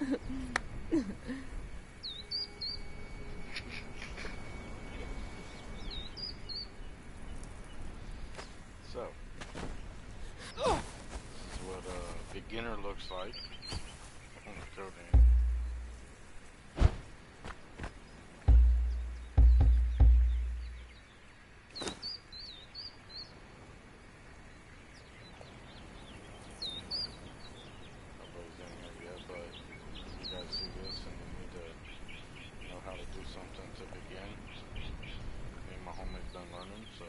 So, this is what a beginner looks like on the Conan. Nobody's in here yet, but you guys see this and you need to know how to do something to begin. Me and my homie's been learning, so.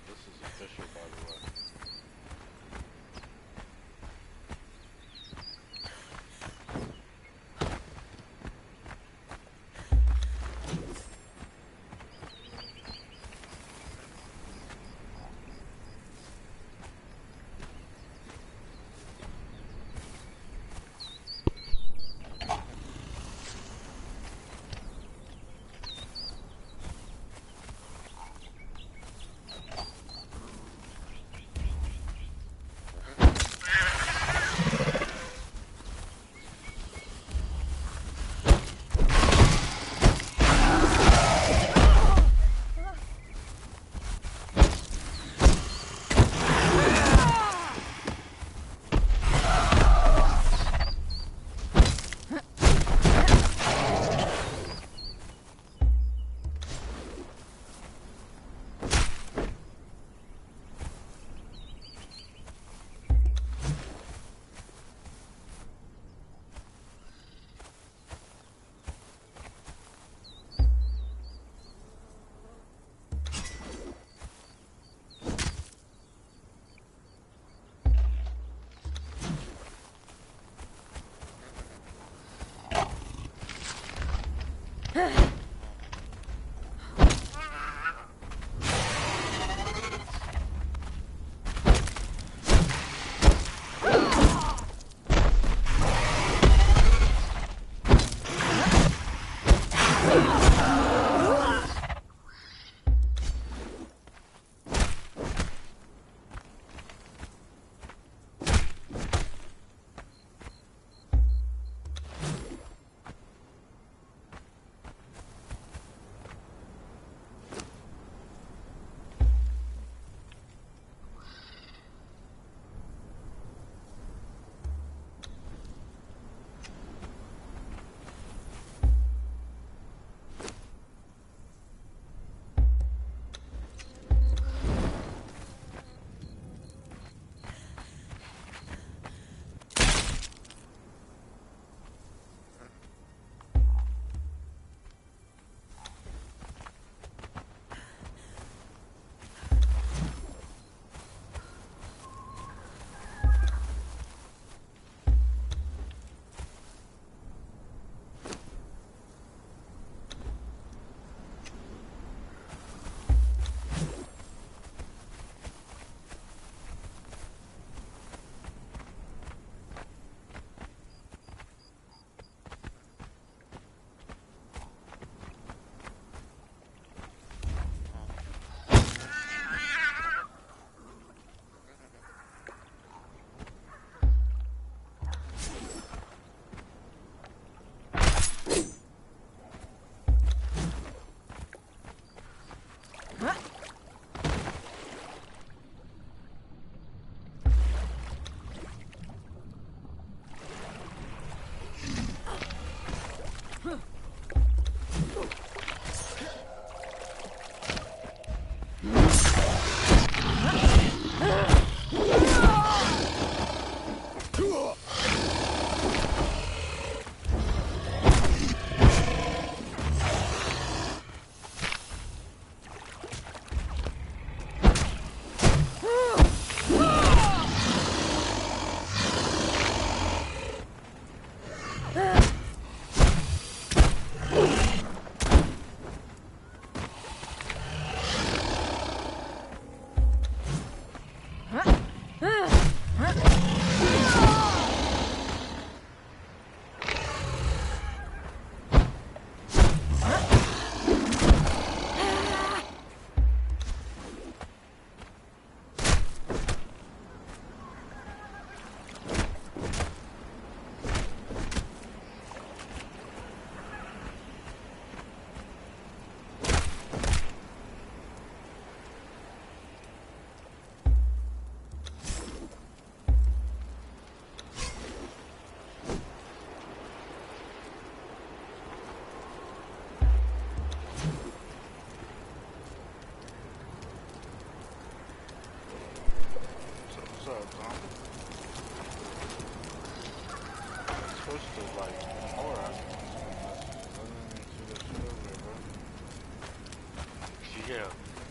This is official, by the way.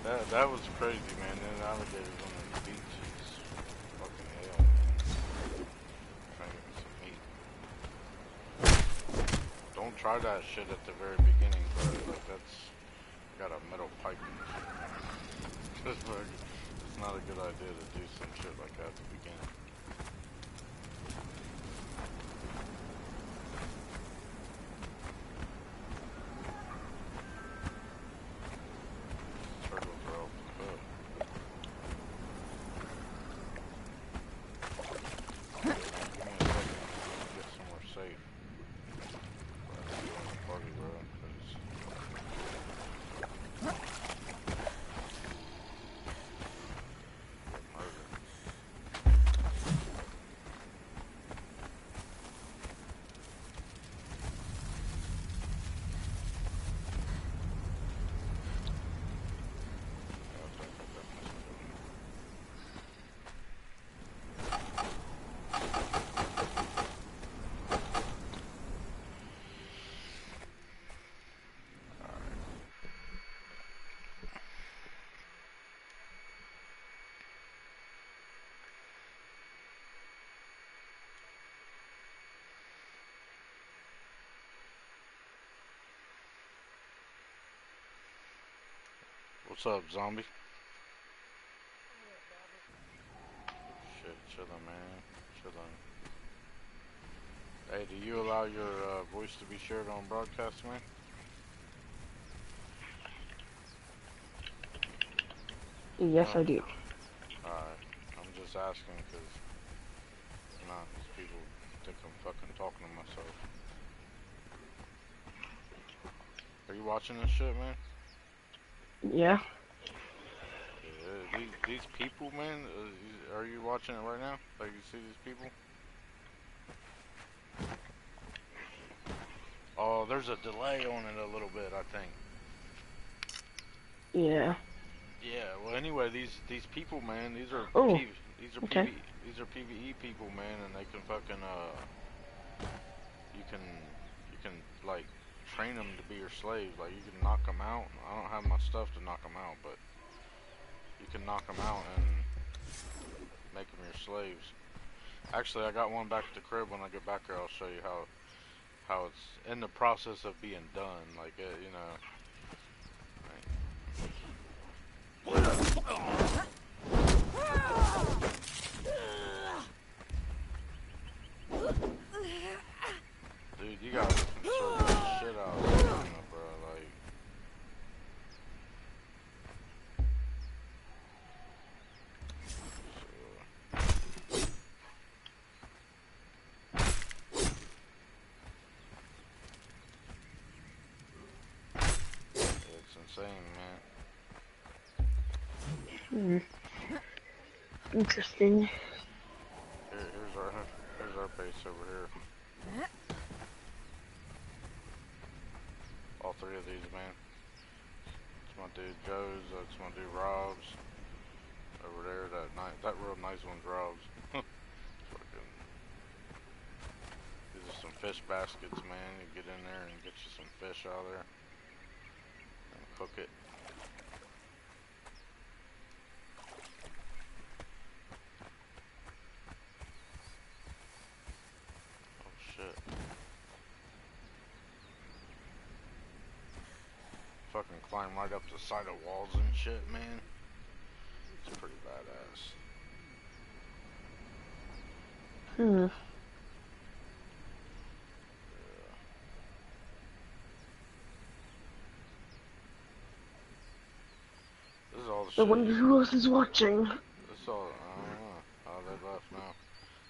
That was crazy, man. Then alligators on the beach is fucking hell, man. Trying to get me some meat. Don't try that shit at the very beginning, bro. Like that's got a metal pipe in it. It's not a good idea to do some shit like that at the beginning. Turtles are off the hook. Give me a second, man. Let me get somewhere safe. Join the party, bro. 'Cause get murdered. Yeah, I think I definitely killed him. Alright. What's up, zombie? Shit, chillin', man. Chillin'. Hey, do you allow your voice to be shared on broadcast, man? Yes, I do. Alright. I'm just asking because, nah, these people think I'm fucking talking to myself. Are you watching this shit, man? Yeah. These people, man, are you watching it right now? Like, you see these people? Oh, there's a delay on it a little bit, I think. Yeah. Yeah, well, anyway, these people, man, these are Oh, these are okay. these are PvE people, man, and they can fucking you can like train them to be your slaves. Like you can knock them out. I don't have my stuff to knock them out, but you can knock them out and make them your slaves. Actually, I got one back at the crib. When I get back here, I'll show you how it's in the process of being done. Like you know. Dude, you gotta serve the shit out of stamina, bro. Like, it's insane, man. Hmm. Interesting. Here's our base over here. All three of these, man. It's my dude Joe's. That's my dude Rob's. Over there, that real nice one's Rob's. Fucking. These are some fish baskets, man. You get in there and get you some fish out of there and cook it. Oh shit. Fucking climb right up the side of walls and shit, man. It's pretty badass. Hmm. Yeah. This is all the I shit wonder who else is watching. this is all, I don't know. Oh, they left now.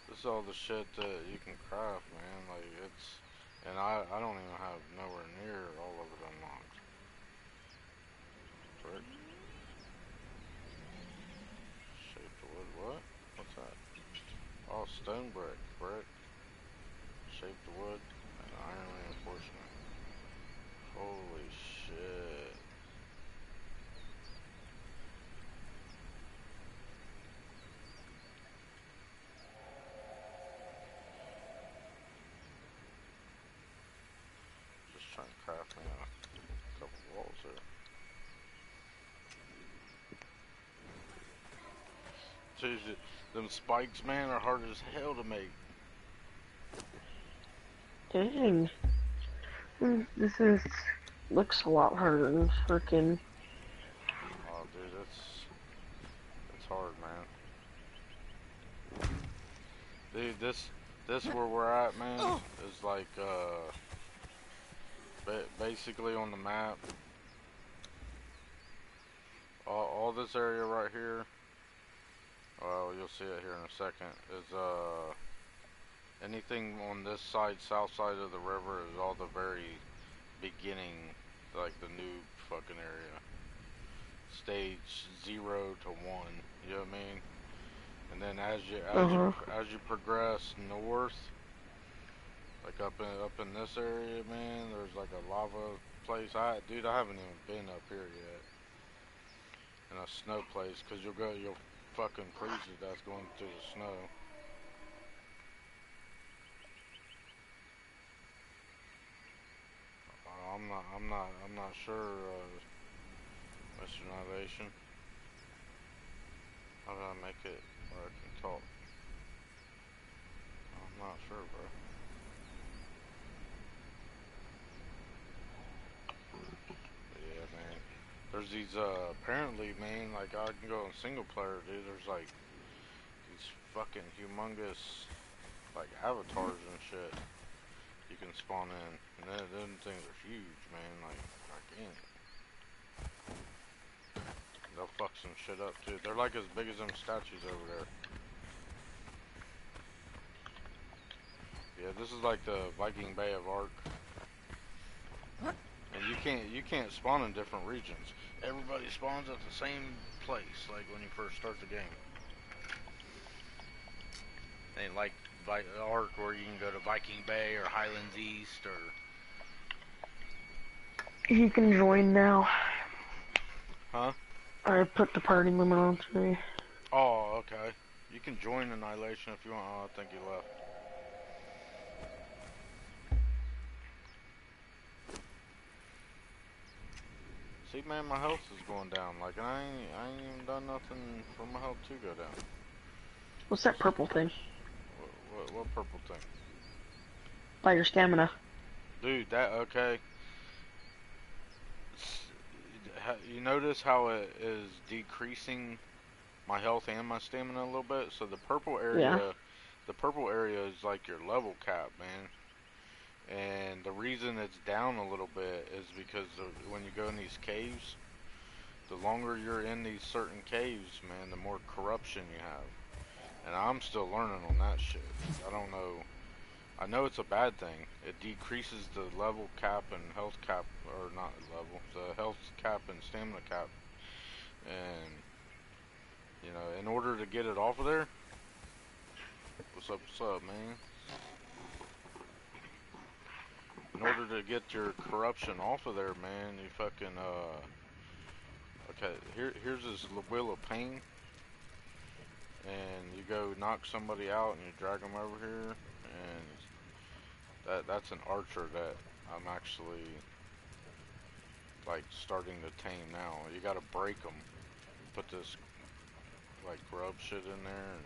This is all the shit that you can craft, man. Like, and I don't even have nowhere near all of it unlocked. Brick. Shaped wood, what? What's that? Oh, stone brick. Shaped wood, and iron reinforcement. Holy shit. Just trying to craft me a couple walls here. Dude, them spikes, man, are hard as hell to make. Dang. This is looks a lot harder than freaking. Oh, dude, it's hard, man. Dude, this where we're at, man, is like basically on the map. All this area right here. Well, you'll see it here in a second. Is anything on this side, south side of the river, is all the very beginning, like the new fucking area. Stage 0 to 1. You know what I mean? And then as you progress north, like up in this area, man, there's like a lava place. Dude, I haven't even been up here yet. In a snow place, cause you'll fucking freeze to death going through the snow. I'm not sure, Mr. Navation. How do I make it where I can talk? I'm not sure, bro. But yeah, man. There's these, apparently, man, like, I can go in single player, dude. There's, like, these fucking humongous, like, avatars and shit you can spawn in. And them things are huge, man. Like, gigantic. They'll fuck some shit up, too. They're, like, as big as them statues over there. Yeah, this is like the Viking Bay of Ark. And you can't spawn in different regions. Everybody spawns at the same place, like when you first start the game. Ain't like Ark where you can go to Viking Bay or Highlands East or. You can join now. Huh? I put the party limit on today. Oh, okay. You can join Annihilation if you want. Oh, I think he left. See, man, my health is going down. Like, I ain't even done nothing for my health to go down. What's that purple thing? What purple thing? By your stamina. Dude, that, okay. You notice how it is decreasing my health and my stamina a little bit? So the purple area, is like your level cap, man. And the reason it's down a little bit is because when you go in these caves, the longer you're in these certain caves, man, the more corruption you have. And I'm still learning on that shit. I don't know. I know it's a bad thing. It decreases the level cap and health cap, or not level, the health cap and stamina cap. And, you know, in order to get it off of there, what's up, man? In order to get your corruption off of there, man, you fucking, okay, here's this wheel of pain, and you go knock somebody out, and you drag them over here, and that's an archer that I'm actually, like, starting to tame now. You gotta break them, put this, like, grub shit in there, and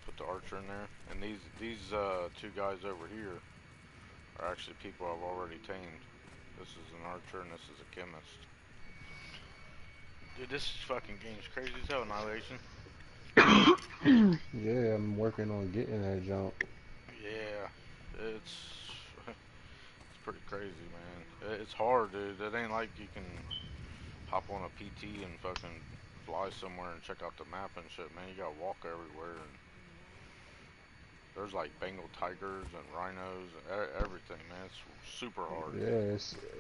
put the archer in there, and these two guys over here are actually people I've already tamed. This is an archer and this is a chemist. Dude, this fucking game's crazy as hell, Annihilation. Yeah, I'm working on getting that jump. Yeah, it's pretty crazy, man. It's hard, dude. It ain't like you can hop on a PT and fucking fly somewhere and check out the map and shit, man. You gotta walk everywhere, and there's like Bengal tigers and rhinos and everything, man. It's super hard. Yeah,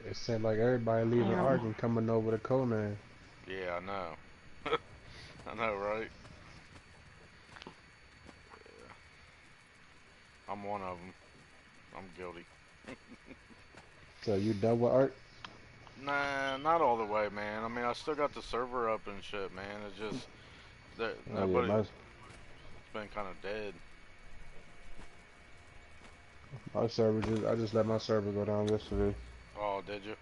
it seemed like everybody leaving Ark and coming over to Conan. Yeah, I know. I know, right? Yeah. I'm one of them. I'm guilty. So you done with Ark? Nah, not all the way, man. I mean, I still got the server up and shit, man. It's just that Oh yeah, it's been kind of dead. my server I just let my server go down yesterday. Oh, did you?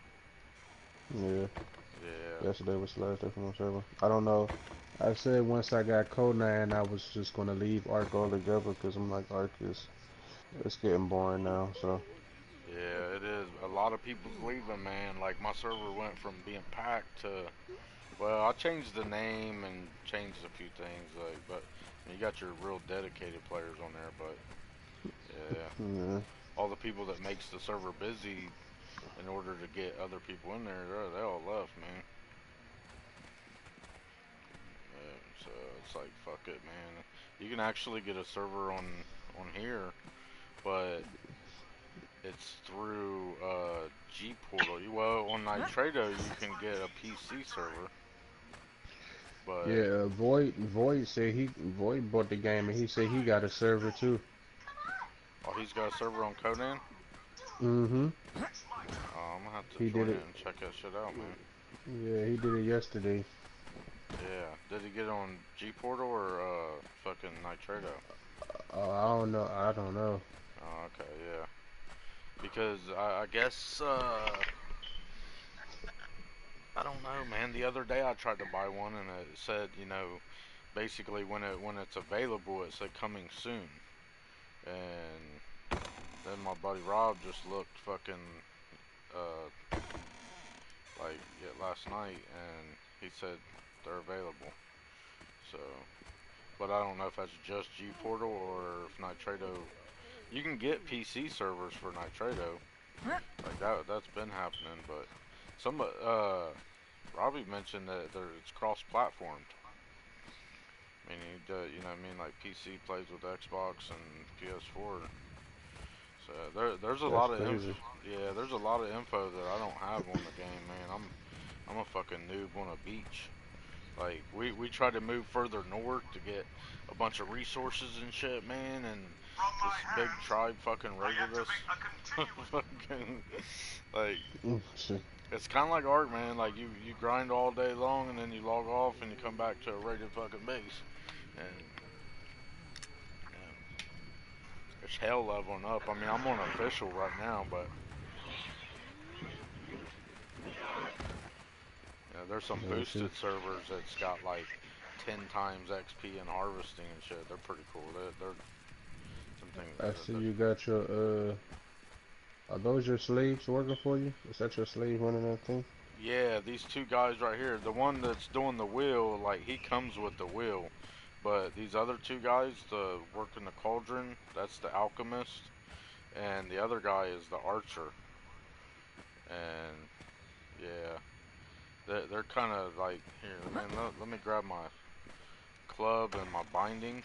Yeah, Yeah. yesterday was the last day for my server. I don't know. I said once I got Conan, I was just gonna leave Ark altogether because I'm like Ark is it's getting boring now. So Yeah, it is. A lot of people's leaving, man. Like my server went from being packed to, well, I changed the name and changed a few things, like, but you got your real dedicated players on there, but yeah, yeah, all the people that makes the server busy in order to get other people in there, they all left, man. Yeah, so it's like fuck it, man. You can actually get a server on here, but it's through G Portal. Well, on Nitrado you can get a PC server, but yeah. Void said Void bought the game and he said he got a server too. oh, he's got a server on Conan. Mm-hmm. I'm gonna have to He did join it. it and check that shit out, man. Yeah, he did it yesterday. Yeah, did he get it on G Portal or fucking Nitrado? I don't know. I don't know. Oh, okay, yeah. Because I guess I don't know, man. The other day I tried to buy one and it said, basically when it's available, it said coming soon. And then my buddy Rob just looked fucking like last night and he said they're available. So, but I don't know if that's just G Portal or if Nitrado. You can get PC servers for Nitrado, like that's been happening. But some Robbie mentioned that it's cross-platformed. Meaning, you know what I mean, like PC plays with Xbox and PS4. So there's a That's lot of crazy. yeah, there's a lot of info that I don't have on the game, man. I'm a fucking noob on a beach. Like we tried to move further north to get a bunch of resources and shit, man, and this big tribe fucking raided us. Fucking like Shit. it's kind of like art, man. Like you grind all day long and then you log off and you come back to a raided fucking base, and yeah, it's hell leveling up. I mean, I'm on official right now, but there's some Yeah, boosted servers that's got like 10 times XP and harvesting and shit. They're pretty cool. They're some things. I see you got your are those your slaves working for you? Is that your slave running that thing? Yeah, these two guys right here. The one that's doing the wheel, like he comes with the wheel, but these other two guys, the working the cauldron, that's the alchemist, and the other guy is the archer. And yeah, they're kind of like here, man. Let me grab my club and my bindings,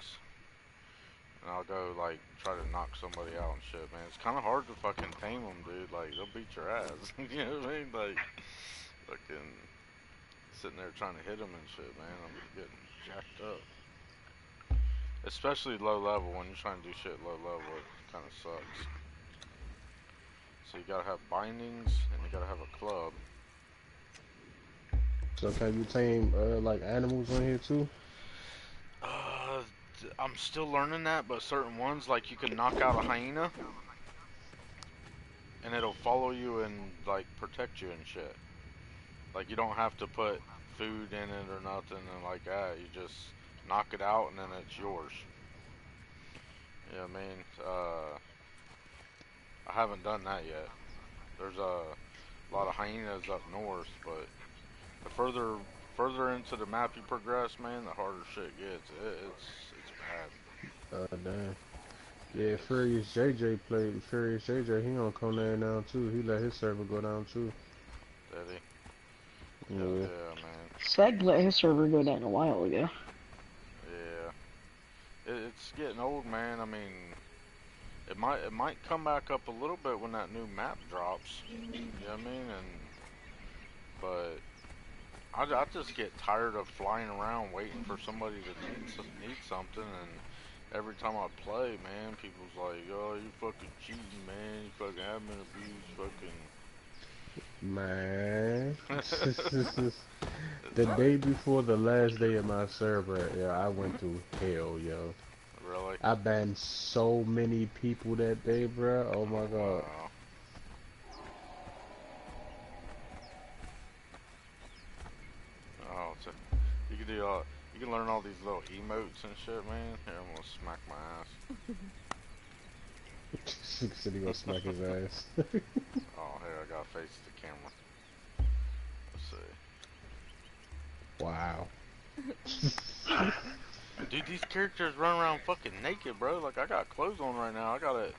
and I'll go like try to knock somebody out and shit, man. It's kind of hard to fucking tame them, dude. Like they'll beat your ass. You know what I mean? Like fucking sitting there trying to hit them and shit, man. I'm getting jacked up. Especially low level. When you're trying to do shit low level, it kind of sucks. So you gotta have bindings and you gotta have a club. So can you tame like animals on here too? Uh, I'm still learning that, but certain ones, like you can knock out a hyena and it'll follow you and like protect you and shit. Like you don't have to put food in it or nothing and like that. You just knock it out and then it's yours. You know what I mean? I haven't done that yet. There's a lot of hyenas up north, but the further into the map you progress, man, the harder shit gets. It's bad. Damn. Yeah, It's Furious JJ played. Furious JJ, he on Conan now too. He let his server go down too. steady. Hell Yeah. yeah, man. Seg let his server go down a while ago. Yeah. It's getting old, man. I mean, it might come back up a little bit when that new map drops. You know what I mean? But I just get tired of flying around waiting for somebody to need something, and every time I play, man, people's like, "Oh, you fucking cheating, man. You fucking admin abuse, Man. fucking." The It's day like, before the last day of my server, yeah, I went through hell, yo. really? I banned so many people that day, bruh. Oh my Oh god. wow. Oh, so you can do all. You can learn all these little emotes and shit, man. Here, I'm gonna smack my ass. She said he gonna smack his ass. Oh, here, I gotta face the camera. Let's see. Wow. Dude, these characters run around fucking naked, bro. Like, I got clothes on right now. Cause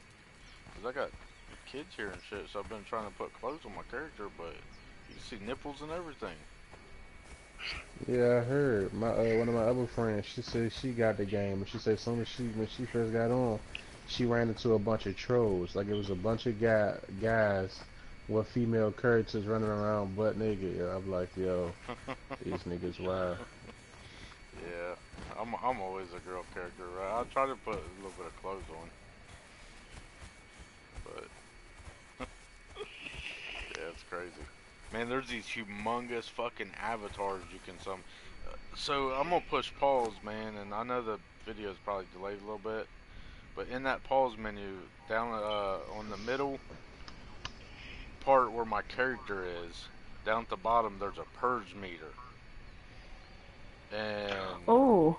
I got kids here and shit, so I've been trying to put clothes on my character, but you can see nipples and everything. Yeah, I heard. My one of my other friends, she said she got the game, and she said as soon as when she first got on, she ran into a bunch of trolls. Like it was a bunch of guys with female characters running around butt naked. Yeah, I'm like, yo, these niggas wild. Yeah, I'm always a girl character, right? I try to put a little bit of clothes on, but yeah, it's crazy. Man, there's these humongous fucking avatars you can So I'm gonna push pause, man, and I know the video is probably delayed a little bit, but in that pause menu, down on the middle part where my character is, down at the bottom, there's a purge meter, and Oh,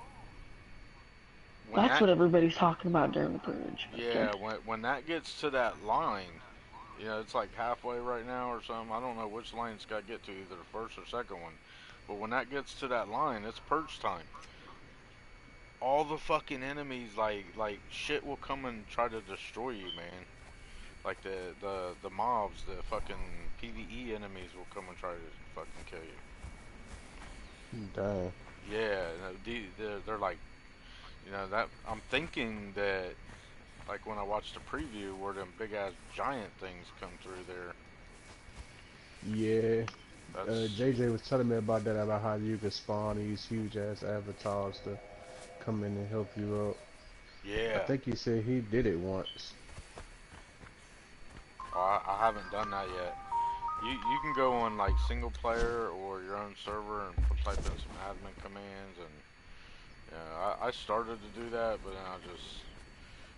when that's that what everybody's talking about during the purge. Okay. yeah, when that gets to that line, you know, it's like halfway right now or something. I don't know which lane it's got to get to, either the first or second one. But when that gets to that line, it's purge time. All the fucking enemies, like shit, will come and try to destroy you, man. Like the mobs, the fucking PvE enemies will come and try to fucking kill Damn. you. Yeah, they're like, you know, that I'm thinking that like when I watched the preview where them big ass giant things come through there. Yeah. That's JJ was telling me about that, about how you could spawn these huge ass avatars to come in and help you out. I yeah. think he said he did it once. Oh, I haven't done that yet. You can go on like single player or your own server and type in some admin commands, and yeah, I started to do that, but then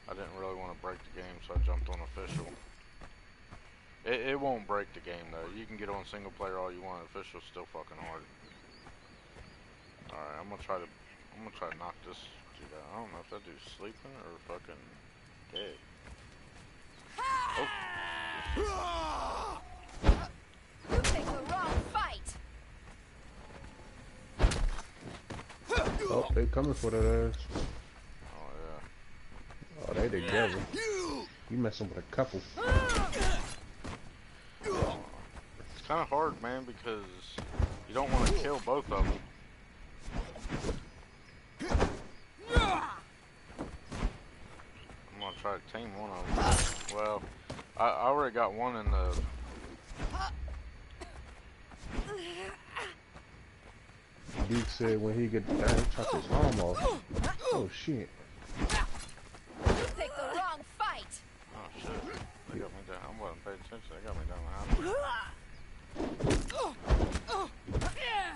I didn't really want to break the game, so I jumped on official. It won't break the game though. You can get on single player all you want. Official's still fucking hard. All right, I'm gonna try to knock this dude out. I don't know if that dude's sleeping or fucking dead. Oh. You picked the wrong fight. Oh, they coming for that ass. Oh yeah. Oh, they together. You messing with a couple. It's kind of hard, man, because you don't want to kill both of them. I'm gonna try to tame one of them. Well, I already got one in the. Duke said when he get down, he chopped his arm off. Oh shit. You picked the wrong fight. Oh shit! They got me down. I wasn't paying attention. They got me down behind me. Oh shit.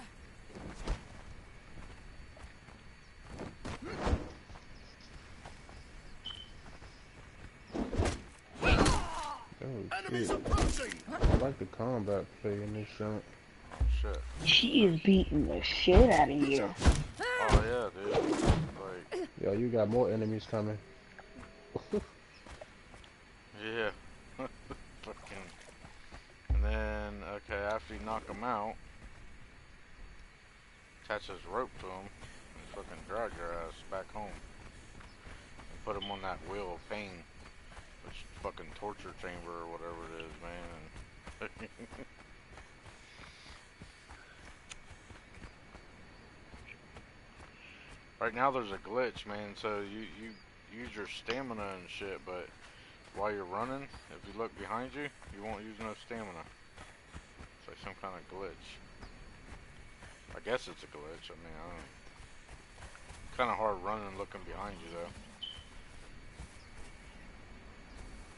I like the combat play in this joint. Oh shit! She is beating the shit out of you. Oh yeah, dude. Like, Yo, you got more enemies coming. yeah. Fucking. And then, okay, after you knock them out, attach this rope to them and fucking drag your ass back home. And put them on that wheel of pain. Which fucking torture chamber or whatever it is, man. And right now there's a glitch, man, so you use your stamina and shit, but while you're running, if you look behind you, you won't use no stamina. It's like some kind of glitch. I guess it's a glitch, I mean, I don't know. Kind of hard running looking behind you, though.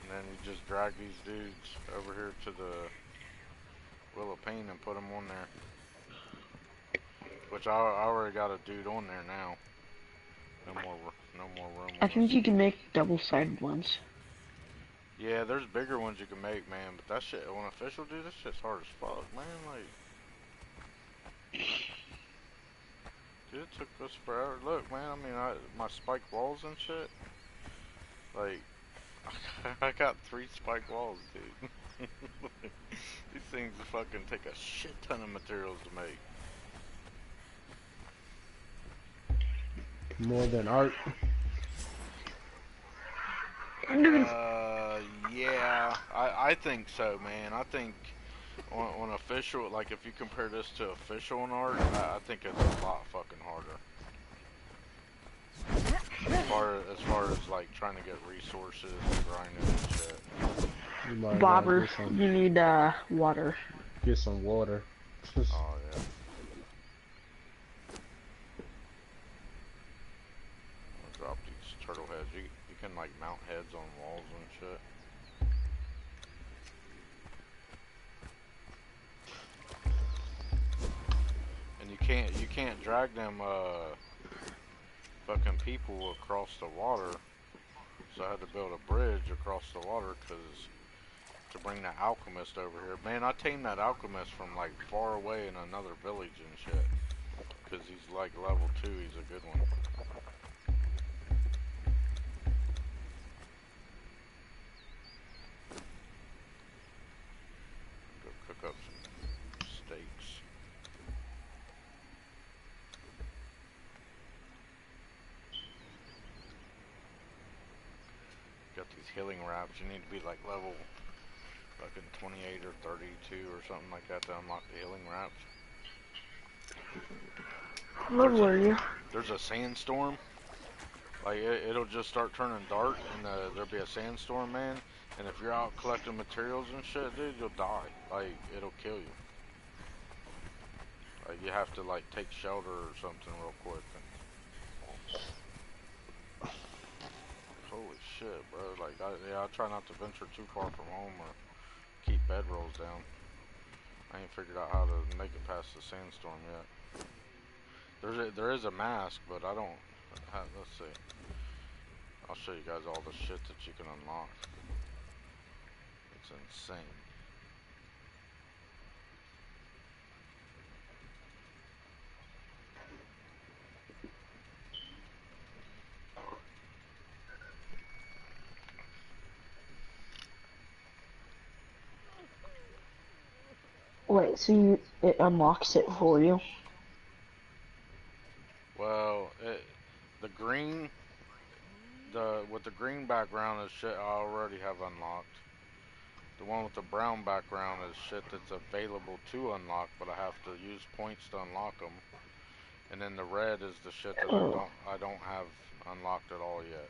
And then you just drag these dudes over here to the Wheel of Pain and put them on there. Which I already got a dude on there now. No more room. I think you can make double-sided ones. Yeah, there's bigger ones you can make, man. But that shit, on official, dude, this shit's hard as fuck, man. Like, It took us forever. Look, man, I mean, my spike walls and shit. Like, I got 3 spike walls, dude. These things fucking take a shit ton of materials to make. More than art. Yeah, I think so, man. I think on official, like if you compare this to official and art, I think it's a lot fucking harder. As far as like trying to get resources and grinding and shit. You might Bobber, you need water. Get some water. Oh yeah. I'll drop these turtle heads. You can like mount heads on walls and shit. And you can't drag them fucking people across the water. So I had to build a bridge across the water to bring the alchemist over here. Man, I tamed that alchemist from like far away in another village and shit. Cause he's like level 2, he's a good one. Go cook up some steaks. Got these healing wraps. You need to be like level fucking 28 or 32 or something like that to unlock the healing wraps. What level are you? There's a sandstorm. Like it'll just start turning dark and there'll be a sandstorm, man. And if you're out collecting materials and shit, dude, you'll die. Like it'll kill you. Like you have to like take shelter or something real quick. Holy shit, bro. Like, I try not to venture too far from home or keep bedrolls down. I ain't figured out how to make it past the sandstorm yet. There is a mask, but I don't... Let's see. I'll show you guys all the shit that you can unlock. It's insane. Wait, so it unlocks it for you? Well, the green... with the green background is shit I already have unlocked. The one with the brown background is shit that's available to unlock, but I have to use points to unlock them. And then the red is the shit that I don't have unlocked at all yet.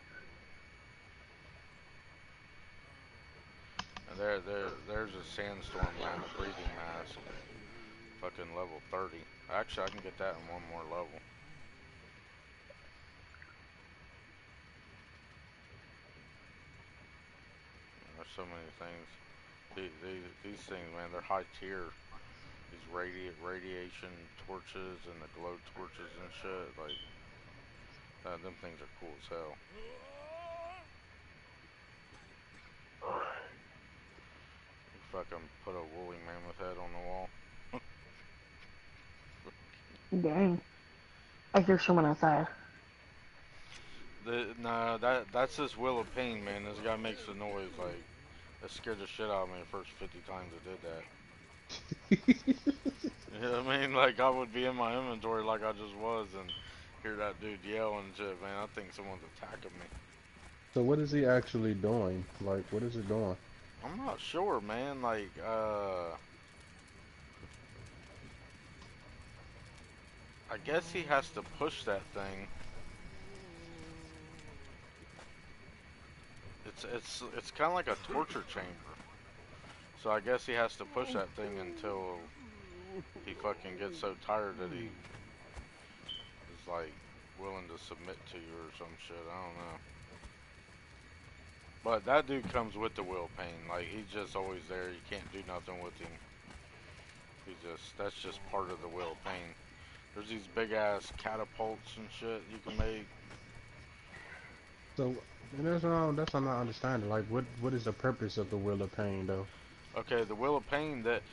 And there's a sandstorm breathing mask. Fucking level 30. Actually, I can get that in one more level. There's so many things. These things, man, they're high tier. These radiation torches and the glow torches and shit, like, them things are cool as hell. You fucking put a woolly mammoth head on the wall. Dang. I hear someone outside. Nah, that's this Wheel of Pain, man. This guy makes the noise, like, that scared the shit out of me the first 50 times I did that. You know what I mean? Like, I would be in my inventory like I just was and hear that dude yell and shit, man. I think someone's attacking me. So what is he actually doing? Like, what is it doing? I'm not sure, man. Like, I guess he has to push that thing. It's kind of like a torture chamber. So I guess he has to push that thing until he fucking gets so tired that he is like willing to submit to you or some shit. I don't know. But that dude comes with the Wheel of Pain. Like, he's just always there. You can't do nothing with him. That's just part of the Wheel of Pain. There's these big ass catapults and shit you can make. So that's what I'm not understanding. Like, what is the purpose of the Wheel of Pain, though? Okay, the Wheel of Pain, this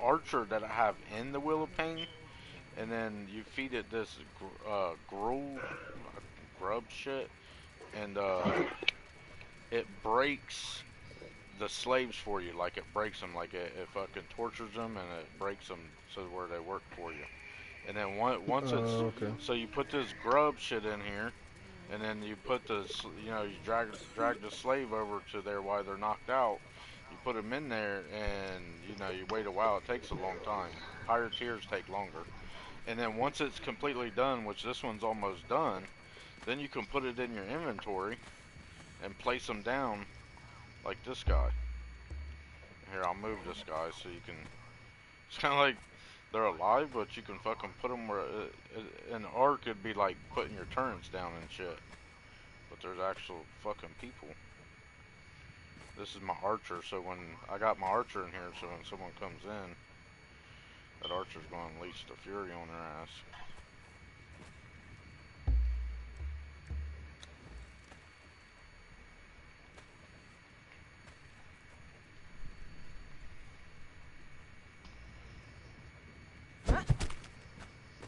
archer that I have in the Wheel of Pain, and then you feed it this gruel, grub shit, and it breaks the slaves for you. Like it breaks them, like it fucking tortures them, and it breaks them so where they work for you. And then once it's Okay. so you put this grub shit in here, and then you put the you drag the slave over to there while they're knocked out. You put them in there, and you wait a while. It takes a long time. Higher tiers take longer. And then once it's completely done, which this one's almost done, then you can put it in your inventory and place them down like this guy. Here, I'll move this guy so you can. It's kind of like they're alive, but you can fucking put them where. In Ark, it'd be like putting your turrets down and shit. But there's actual fucking people. This is my archer, so when I got my archer in here, so when someone comes in, that archer's going to unleash the fury on their ass.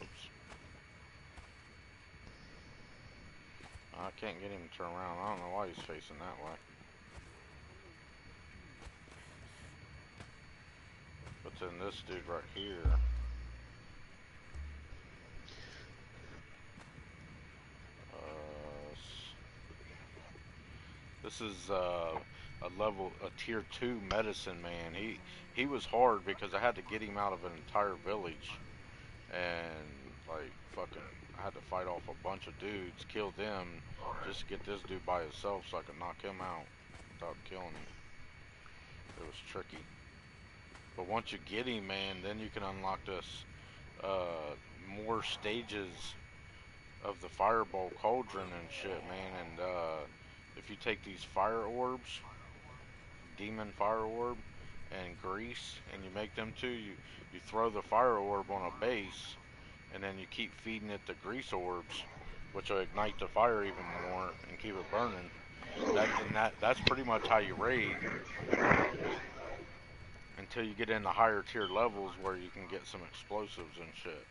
Oops. I can't get him to turn around. I don't know why he's facing that way. But then this dude right here. This is a tier 2 medicine man. He was hard because I had to get him out of an entire village, and like fucking, I had to fight off a bunch of dudes, kill them, just to get this dude by himself so I could knock him out without killing him. It was tricky. But once you get him, man, then you can unlock this more stages of the fireball cauldron and shit, man. And if you take these fire orbs, demon fire orb, and grease, and you make them two, you throw the fire orb on a base, and then you keep feeding it the grease orbs, which will ignite the fire even more and keep it burning. That's pretty much how you raid until you get into higher tier levels where you can get some explosives and shit.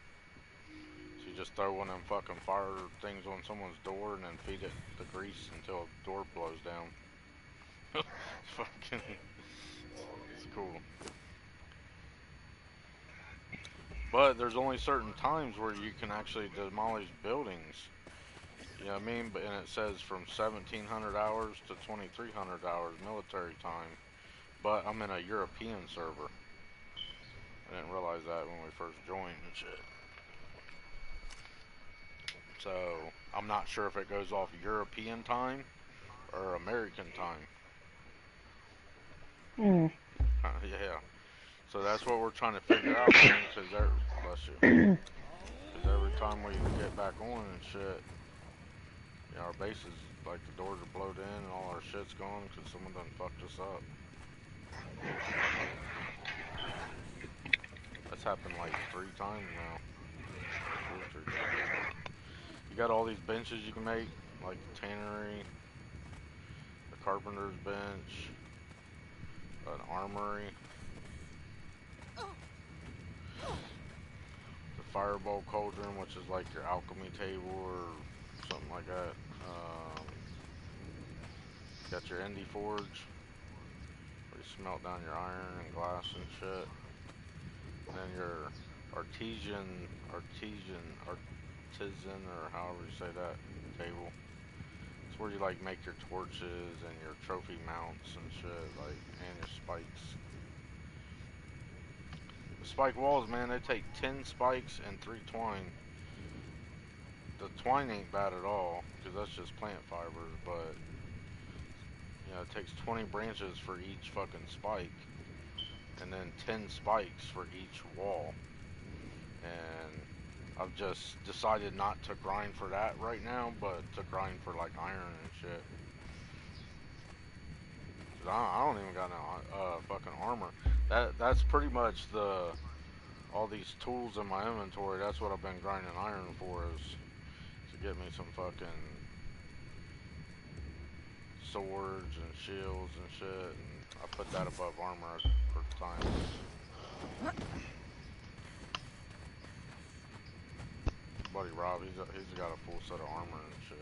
So you just throw one of them fucking fire things on someone's door and then feed it the grease until the door blows down. Fucking, it's cool. But there's only certain times where you can actually demolish buildings. You know what I mean? And it says from 1700 hours to 2300 hours military time. But I'm in a European server. I didn't realize that when we first joined and shit. So I'm not sure if it goes off European time or American time. Hmm. Yeah. So that's what we're trying to figure out, man. Because bless you. Because every time we get back on and shit, our base is like the doors are blowed in and all our shit's gone because someone done fucked us up. That's happened like 3 times now. 2 or 3 times. You got all these benches you can make, like the tannery, the carpenter's bench, an armory, the fireball cauldron, which is like your alchemy table or something like that. Got your indie forge, where you smelt down your iron and glass and shit. And then your artisan, or however you say that, table. It's where you like make your torches and your trophy mounts and shit, like, and your spikes. The spike walls, man, they take 10 spikes and 3 twine. The twine ain't bad at all, because that's just plant fibers, but it takes 20 branches for each fucking spike, and then 10 spikes for each wall. And I've just decided not to grind for that right now, but to grind for like iron and shit. I don't even got no fucking armor. That's pretty much all these tools in my inventory. That's what I've been grinding iron for, is to get me some fucking swords and shields and shit. And I put that above armor for time. buddy Rob, he's got a full set of armor and shit.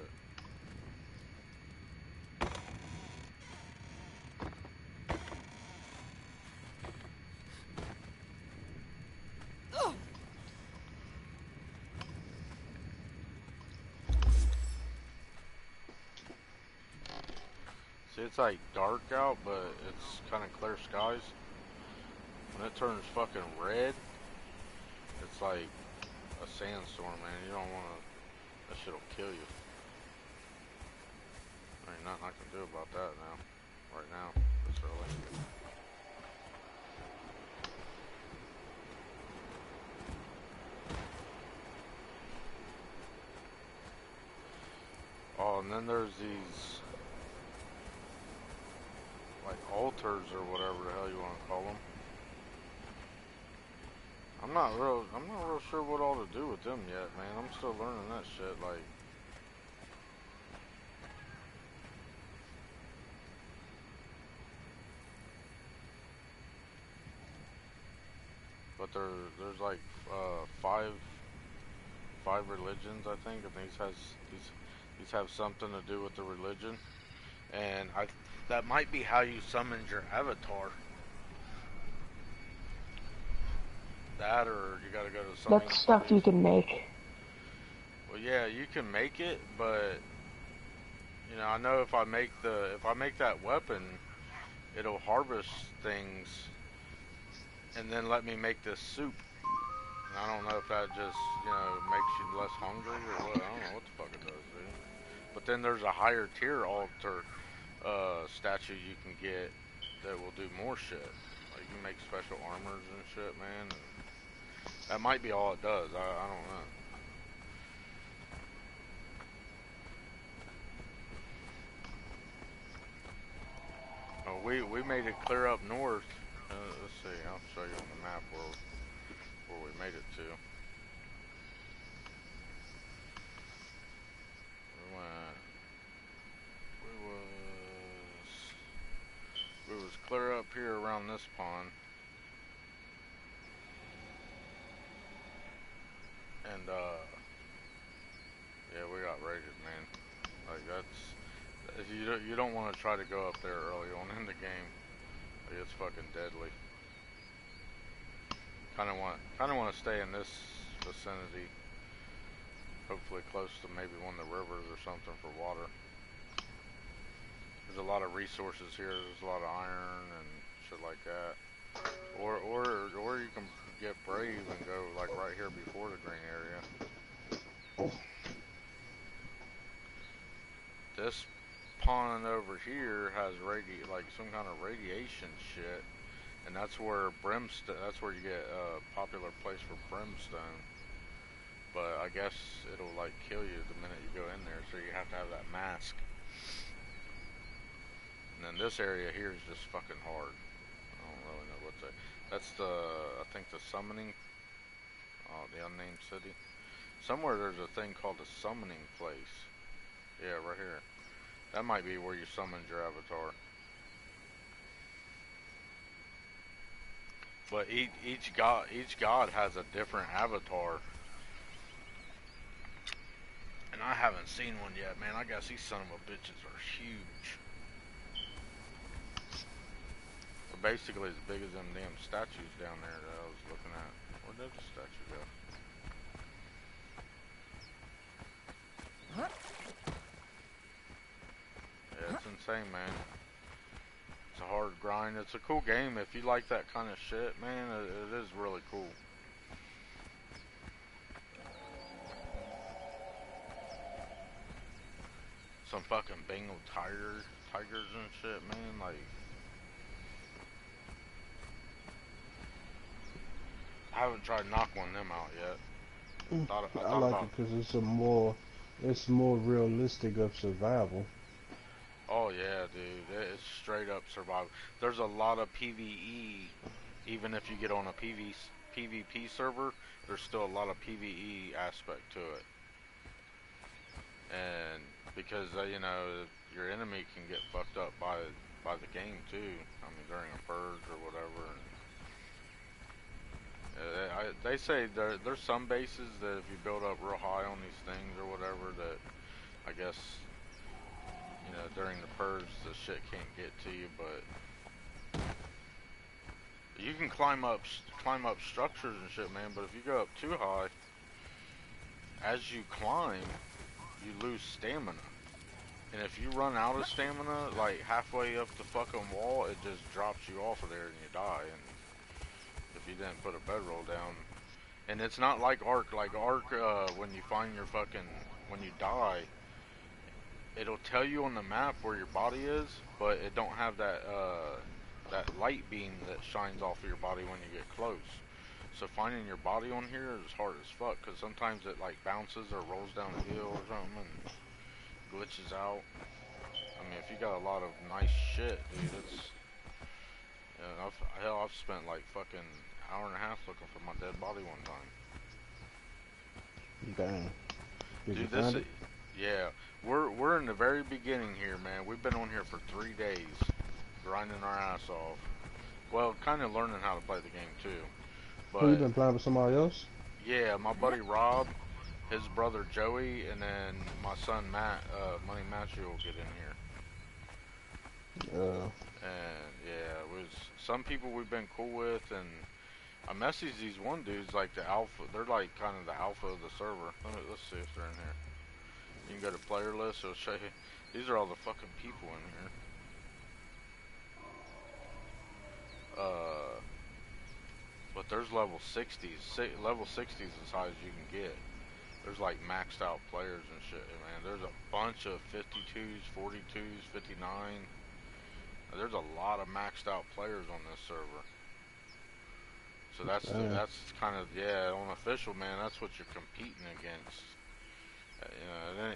See, it's like dark out, but it's kind of clear skies. When it turns fucking red, it's like a sandstorm, man. You don't want to. That shit'll kill you. There ain't nothing I can do about that now. Right now, this early. Oh, and then there's these like altars or whatever the hell you want to call them. I'm not real sure what all to do with them yet, man. I'm still learning that shit. Like, but there's like five religions, I think, and these have something to do with the religion, and that might be how you summoned your avatar. That, or you gotta go to something. That's stuff you can make. Well, yeah, you can make it, but you know, I know if I make that weapon, it'll harvest things, and then let me make this soup. And I don't know if that just, you know, makes you less hungry or what. I don't know what the fuck it does, dude. But then there's a higher tier altar statue you can get that will do more shit. Like, you can make special armors and shit, man. And that might be all it does. I don't know. Oh, we made it clear up north. Let's see. I'll show you on the map where we made it to. We was clear up here around this pond. And yeah, we got raided, man. Like, that's, you don't want to try to go up there early on in the game. Like, it's fucking deadly. Kind of want to stay in this vicinity. Hopefully close to maybe one of the rivers or something for water. There's a lot of resources here. There's a lot of iron and shit like that. Or you can get brave and go like right here before the green area. This pond over here has like some kind of radiation shit, and that's where brimstone. That's where you get a popular place for brimstone. But I guess it'll like kill you the minute you go in there, so you have to have that mask. And then this area here is just fucking hard. I don't really know what that's I think the summoning, the unnamed city. Somewhere there's a thing called a summoning place. Yeah, right here. That might be where you summoned your avatar. But each god has a different avatar. And I haven't seen one yet, man. I guess these son of a bitches are huge. They're basically as big as them damn statues down there that I was looking at. Where did the statue go? Yeah, it's insane, man. It's a hard grind. It's a cool game. If you like that kind of shit, man, it is really cool. Some fucking Bengal tigers and shit, man. Like, I haven't tried to knock one of them out yet. I like it because it's more realistic of survival. Oh yeah, dude, it's straight up survival. There's a lot of PvE, even if you get on a PvP server. There's still a lot of PvE aspect to it, and because you know, your enemy can get fucked up by the game too. I mean, during a purge or whatever. they say there's some bases that if you build up real high on these things or whatever, that I guess during the purge the shit can't get to you, but you can climb up structures and shit, man. But if you go up too high, as you climb, you lose stamina. And if you run out of stamina, like halfway up the fucking wall, it just drops you off of there and you die. And if you didn't put a bedroll down, and it's not like Ark. Like Ark, when you find your fucking, when you die, it'll tell you on the map where your body is, but it don't have that that light beam that shines off of your body when you get close. So finding your body on here is hard as fuck, because sometimes it like bounces or rolls down a hill or something and glitches out. I mean, if you got a lot of nice shit, dude, it's I've spent like fucking hour and a half looking for my dead body one time. Dang. Did you Dude, find it? yeah, we're in the very beginning here, man. We've been on here for 3 days, grinding our ass off. Well, kind of learning how to play the game too. Who you But been playing with somebody else? yeah, my buddy Rob, his brother Joey, and then my son Matt, Money Matthew will get in here. And yeah, it was some people we've been cool with, and I messaged these one dudes like the alpha. They're like kind of the alpha of the server. Let's see if they're in here. You can go to player list. It'll show you. These are all the fucking people in here. But there's level 60s. Level 60s as high as you can get. There's like maxed out players and shit, man. There's a bunch of 52s, 42s, 59. There's a lot of maxed out players on this server. So that's kind of, yeah, on official, man, that's what you're competing against.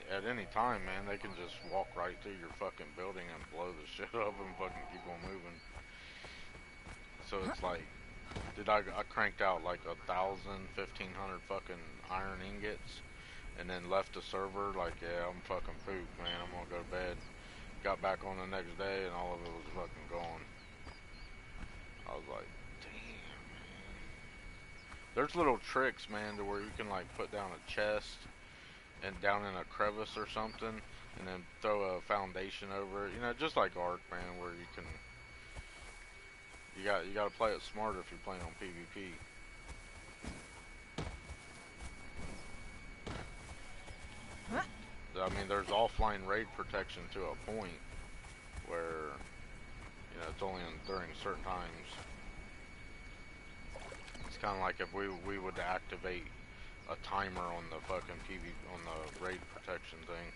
At any time, man, they can just walk right through your fucking building and blow the shit up and fucking keep on moving. So it's like, dude, I cranked out like 1,000, 1,500 fucking iron ingots, and then left the server like, yeah, I'm fucking pooped, man, I'm gonna go to bed. Got back on the next day and all of it was fucking gone. I was like, damn, man. There's little tricks, man, to where you can like put down a chest and down in a crevice or something, and then throw a foundation over it. You know, just like Ark, man, where you can. You got to play it smarter if you're playing on PvP. I mean, there's offline raid protection to a point where, it's only during certain times. It's kind of like if we would activate a timer on the fucking on the raid protection thing,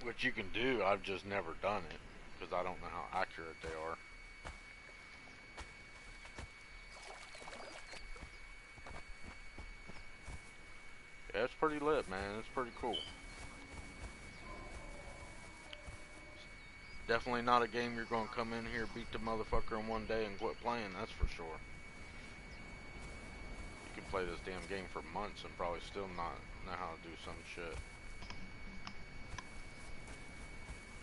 which you can do. I've just never done it because I don't know how accurate they are. Yeah, it's pretty lit, man. It's pretty cool. Definitely not a game you're gonna come in here, beat the motherfucker in one day and quit playing, that's for sure. You can play this damn game for months and probably still not know how to do some shit.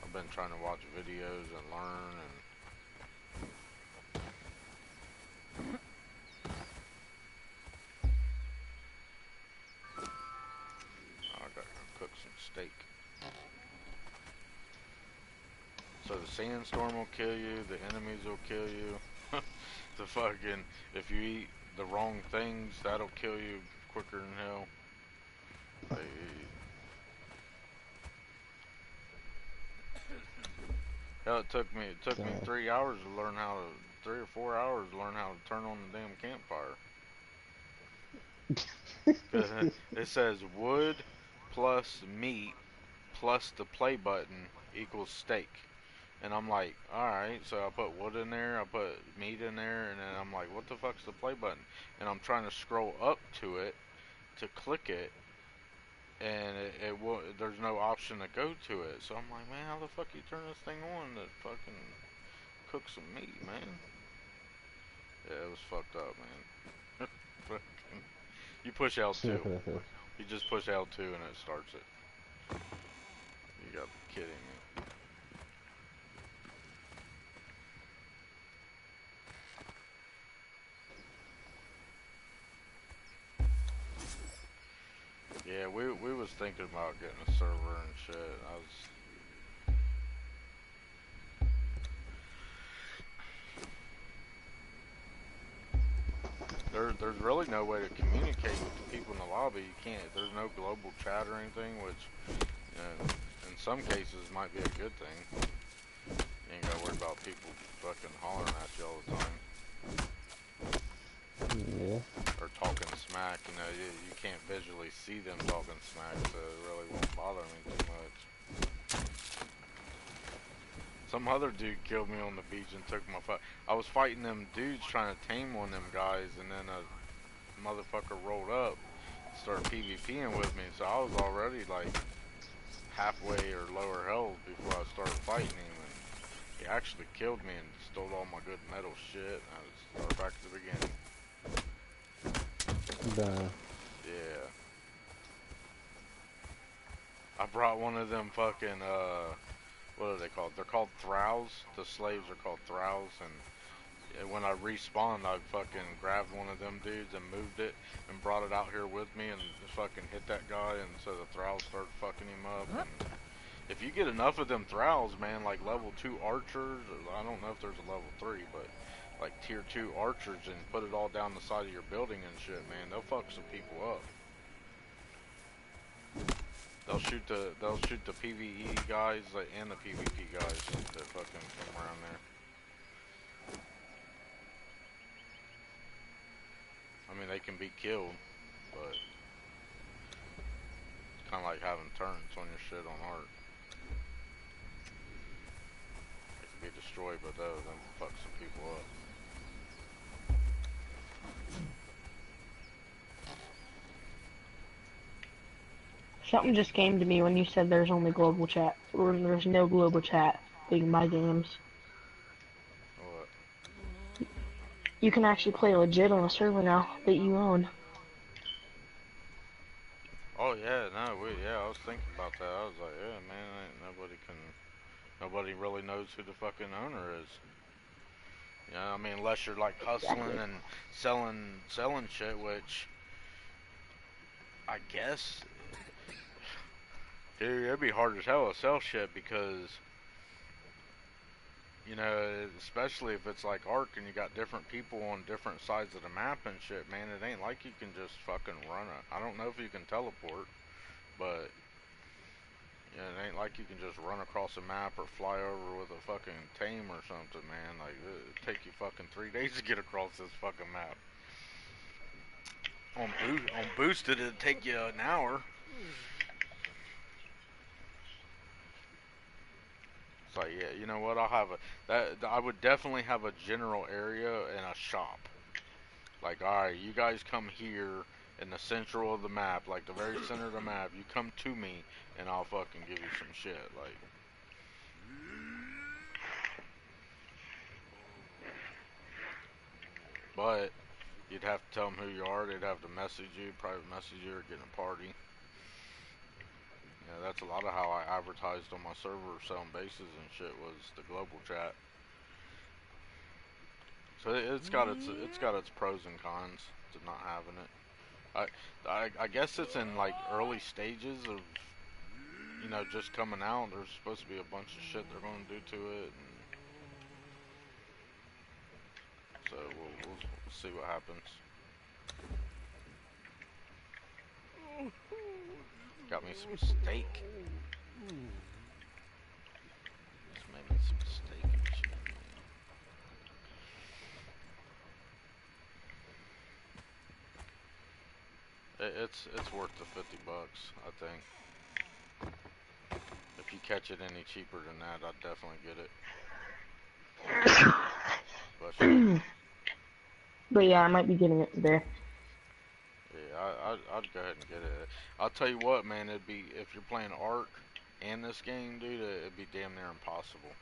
I've been trying to watch videos and learn and... I gotta cook some steak. So the sandstorm will kill you, the enemies will kill you. The fucking, if you eat the wrong things, that'll kill you quicker than hell. Hell, it took me 3 hours to learn how to, 3 or 4 hours to learn how to turn on the damn campfire. It says wood plus meat plus the play button equals steak. And I'm like, alright, so I put wood in there, I put meat in there, and then I'm like, what the fuck's the play button? And I'm trying to scroll up to it to click it, and it will, there's no option to go to it. So I'm like, man, how the fuck you turn this thing on to fucking cook some meat, man? Yeah, it was fucked up, man. You push L2. You just push L2 and it starts it. You gotta be kidding me. was thinking about getting a server and shit. There's really no way to communicate with the people in the lobby. You can't. There's no global chat or anything, which in some cases might be a good thing. You ain't gotta worry about people fucking hollering at you all the time. Yeah. Or talking smack. You know, you can't visually see them talking smack, so it really won't bother me too much. Some other dude killed me on the beach and took my fight. I was fighting them dudes trying to tame one of them guys, and then a motherfucker rolled up, started PvPing with me, so I was already like halfway or lower health before I started fighting him, and he actually killed me and stole all my good metal shit. I started back to the beginning. Done. Yeah. I brought one of them fucking what are they called? They're called thralls. The slaves are called thralls, and when I respawned, I fucking grabbed one of them dudes and moved it and brought it out here with me and just fucking hit that guy, and so the thralls started fucking him up. And if you get enough of them thralls, man, like level 2 archers, I don't know if there's a level 3, but like tier 2 archers, and put it all down the side of your building and shit, man, they'll fuck some people up. They'll shoot the PvE guys and the PvP guys that fucking come around there. I mean, they can be killed, but it's kind of like having turrets on your shit on art. They can be destroyed by those and fuck some people up. Something just came to me when you said there's only global chat, or there's no global chat in my games. What? You can actually play legit on a server now that you own. Oh yeah, no, I was thinking about that. I was like, yeah, man, nobody really knows who the fucking owner is. You know, I mean, unless you're like hustling and selling shit, which I guess, dude, it'd be hard as hell to sell shit because, you know, especially if it's like Ark and you got different people on different sides of the map and shit, man, it ain't like you can just fucking run it. I don't know if you can teleport, but yeah, it ain't like you can just run across a map or fly over with a fucking tame or something, man. Like, it'd take you fucking 3 days to get across this fucking map. On boosted, it'd take you an hour. It's like, yeah, you know what? I would definitely have a general area and a shop. Like, alright, you guys come here in the central of the map, like the very center of the map. You come to me, and I'll fucking give you some shit. Like, but you'd have to tell them who you are. They'd have to message you, private message you, or get in a party. Yeah, that's a lot of how I advertised on my server selling bases and shit, was the global chat. So it's got its pros and cons to not having it. I guess it's in like early stages of, you know, just coming out. There's supposed to be a bunch of shit they're going to do to it, and so we'll see what happens. Got me some steak. Just made me some steak and shit. It's worth the $50, I think. If you catch it any cheaper than that, I'd definitely get it. But yeah, I might be getting it today. Yeah, I'd go ahead and get it. I'll tell you what, man, it'd be, if you're playing Ark and this game, dude, it'd be damn near impossible.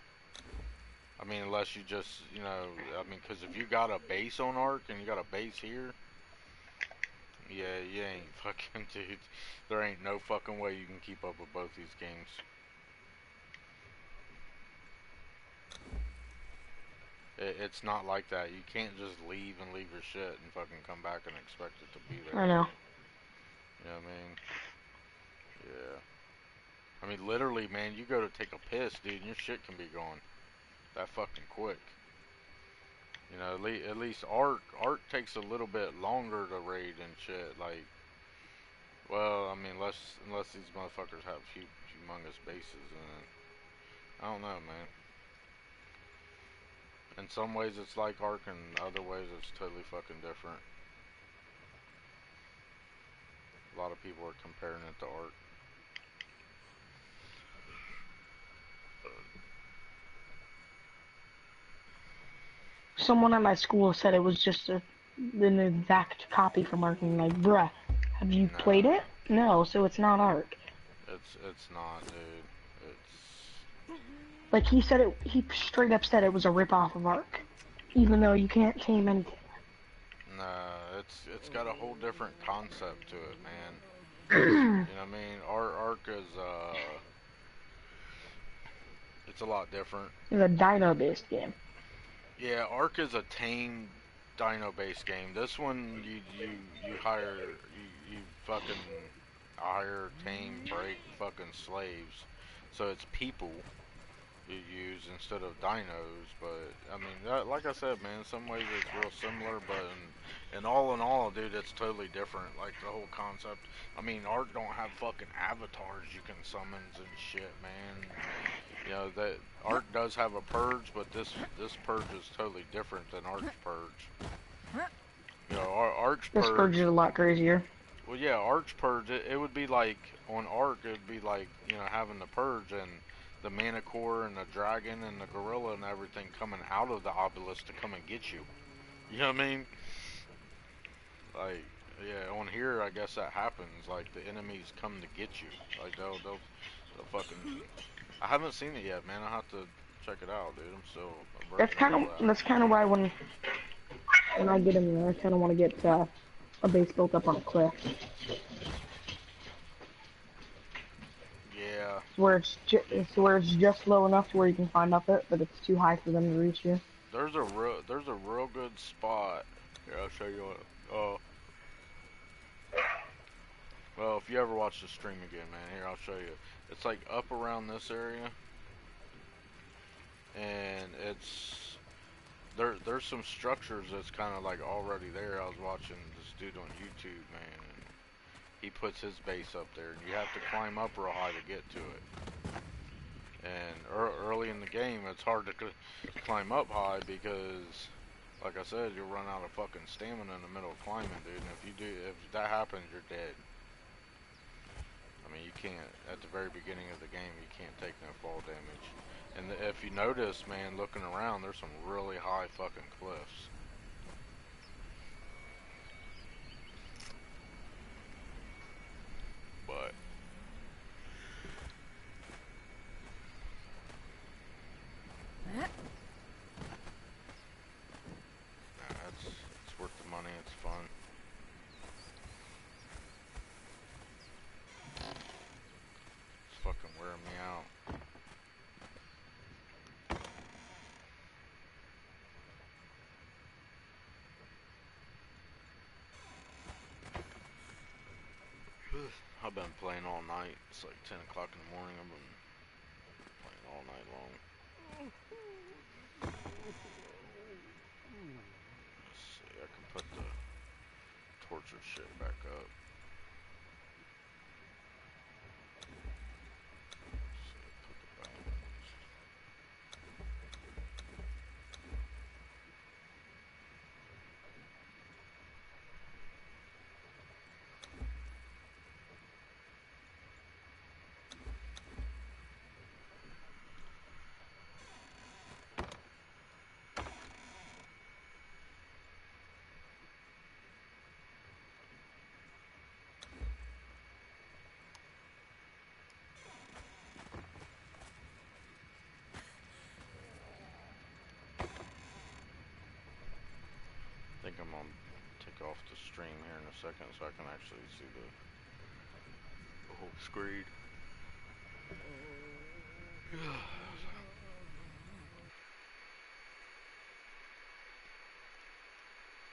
I mean, unless you just, you know, I mean, because if you got a base on Ark and you got a base here, yeah, you ain't fucking, dude. There ain't no fucking way you can keep up with both these games. It's not like that. You can't just leave and leave your shit and fucking come back and expect it to be there. I know. You know what I mean? Yeah. I mean, literally, man, you go to take a piss, dude, and your shit can be gone that fucking quick. You know, at least Ark takes a little bit longer to raid and shit. Like, well, I mean, unless these motherfuckers have humongous bases, and I don't know, man. In some ways, it's like Ark, and other ways, it's totally fucking different. A lot of people are comparing it to Ark. Someone at my school said it was just an exact copy from Ark, and like, bruh, have you played Nah, it? No, so it's not Ark. it's not, dude. It's Like he said it, he straight up said it was a rip-off of Ark, even though you can't tame anything. nah, it's got a whole different concept to it, man. You know what I mean? Ark is it's a lot different. It's a dino-based game. Yeah, Ark is a tame dino-based game. This one, you hire you fucking hire, tame, break fucking slaves. So it's people you use instead of dinos. But I mean, like I said, man, in some ways it's real similar, but in all, dude, it's totally different. Like the whole concept. I mean, Ark don't have fucking avatars you can summons and shit, man. You know that Ark does have a purge, but this purge is totally different than Ark's purge. You know, Ark's This purge purge. is a lot crazier. Well, yeah, Ark's purge. It would be like on Ark. It would be like, you know, having the purge and the manicore and the dragon and the gorilla and everything coming out of the obelisk to come and get you. You know what I mean? Like, yeah, on here I guess that happens. Like the enemies come to get you. Like they'll fucking. I haven't seen it yet, man. I'll have to check it out, dude. I'm still working on all that. That's kind of why when I get in there, I kind of want to get a base built up on a cliff, Yeah, it's where it's just low enough to where you can climb up it, but it's too high for them to reach you. there's a real good spot. Here, I'll show you what. Oh, well, if you ever watch the stream again, man, here I'll show you. It's like up around this area, and there's some structures that's kind of like already there. I was watching this dude on YouTube, man, and he puts his base up there, and you have to climb up real high to get to it. And early in the game, it's hard to climb up high because, like I said, you'll run out of fucking stamina in the middle of climbing, dude. And if that happens, you're dead. I mean, you can't, at the very beginning of the game, you can't take no fall damage. And if you notice, man, looking around, there's some really high fucking cliffs. But nah, it's worth the money. It's fun. It's fucking wearing me out. I've been playing all night. It's like 10 o'clock in the morning. I've been playing all night long. Let's see, I can put the torture shit back up. Let's see, put the bones. I think I'm gonna take off the stream here in a second so I can actually see the whole screen.